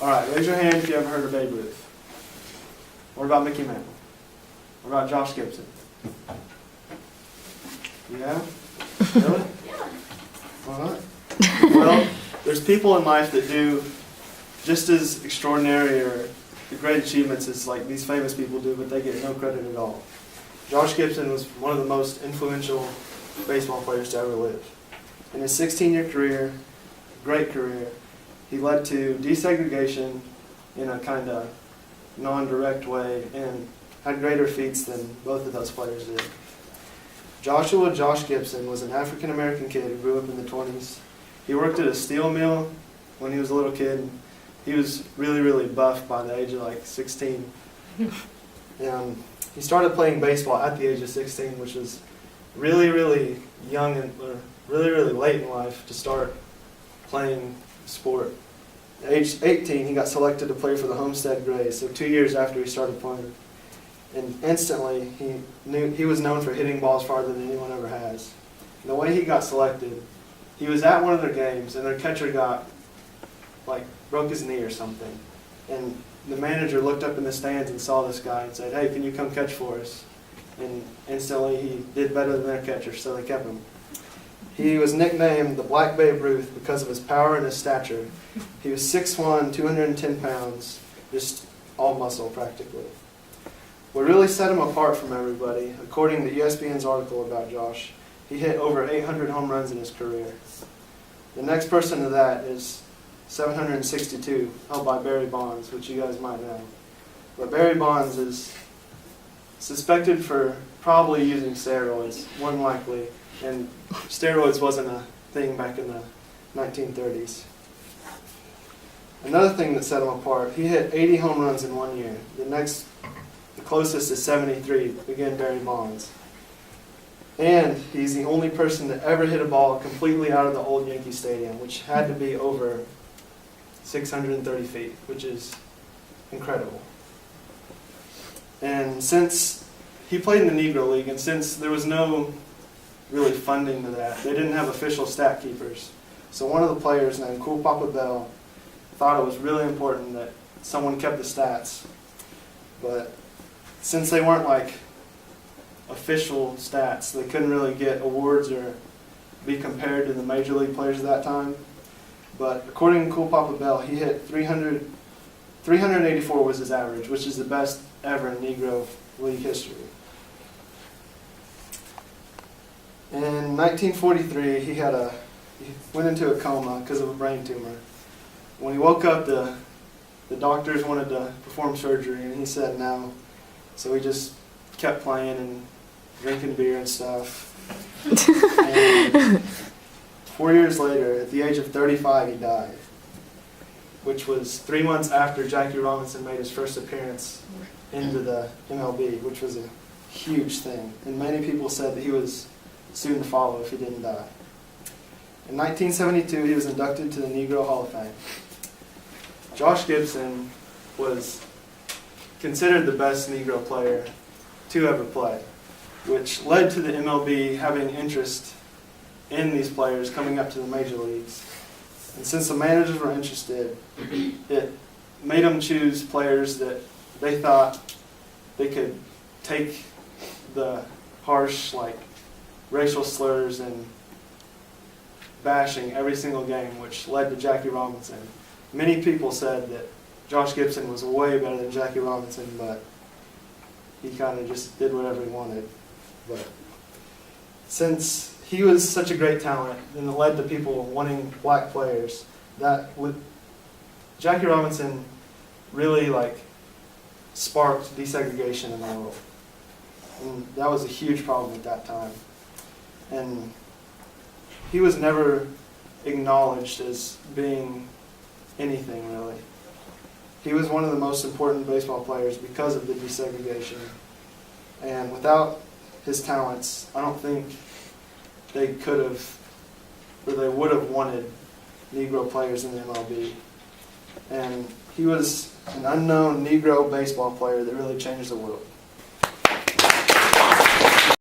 All right, raise your hand if you ever heard of Babe Ruth. What about Mickey Mantle? What about Josh Gibson? Yeah? Really? Yeah. All right. Well, there's people in life that do just as extraordinary or great achievements as like these famous people do, but they get no credit at all. Josh Gibson was one of the most influential baseball players to ever live. In his 16-year career, great career, he led to desegregation in a kind of non-direct way and had greater feats than both of those players did. Joshua Josh Gibson was an African-American kid who grew up in the 20s. He worked at a steel mill when he was a little kid. He was really, really buff by the age of like 16. And he started playing baseball at the age of 16, which was really, really young and really, really late in life to start playing sport. At age 18, he got selected to play for the Homestead Grays, so 2 years after he started playing. And instantly, he was known for hitting balls farther than anyone ever has. And the way he got selected, he was at one of their games, and their catcher broke his knee or something. And the manager looked up in the stands and saw this guy and said, "Hey, can you come catch for us?" And instantly, he did better than their catcher, so they kept him. He was nicknamed the Black Babe Ruth because of his power and his stature. He was 6'1", 210 pounds, just all muscle practically. What really set him apart from everybody, according to ESPN's article about Josh, he hit over 800 home runs in his career. The next person to that is 762, held by Barry Bonds, which you guys might know. But Barry Bonds is suspected for probably using steroids, more than likely, and steroids wasn't a thing back in the 1930s. Another thing that set him apart, he hit 80 home runs in 1 year. The closest is 73, again Barry Bonds. And he's the only person to ever hit a ball completely out of the old Yankee Stadium, which had to be over 630 feet, which is incredible. And since he played in the Negro League, and since there was no really funding to that, they didn't have official stat keepers. So one of the players named Cool Papa Bell thought it was really important that someone kept the stats. But since they weren't like official stats, they couldn't really get awards or be compared to the major league players at that time. But according to Cool Papa Bell, he hit 384 was his average, which is the best ever in Negro League history. In 1943, he went into a coma because of a brain tumor. When he woke up, the doctors wanted to perform surgery, and he said no. So he just kept playing and drinking beer and stuff. And 4 years later, at the age of 35, he died, which was 3 months after Jackie Robinson made his first appearance into the MLB, which was a huge thing. And many people said that he was soon to follow if he didn't die. In 1972, he was inducted to the Negro Hall of Fame. Josh Gibson was considered the best Negro player to ever play, which led to the MLB having interest in these players coming up to the major leagues. And since the managers were interested, it made them choose players that they thought they could take the harsh, racial slurs and bashing every single game, which led to Jackie Robinson. Many people said that Josh Gibson was way better than Jackie Robinson, but he kind of just did whatever he wanted. But since he was such a great talent, and it led to people wanting black players, Jackie Robinson really sparked desegregation in the world. And that was a huge problem at that time. And he was never acknowledged as being anything, really. He was one of the most important baseball players because of the desegregation. And without his talents, I don't think they could have, or they would have wanted Negro players in the MLB. And he was an unknown Negro baseball player that really changed the world.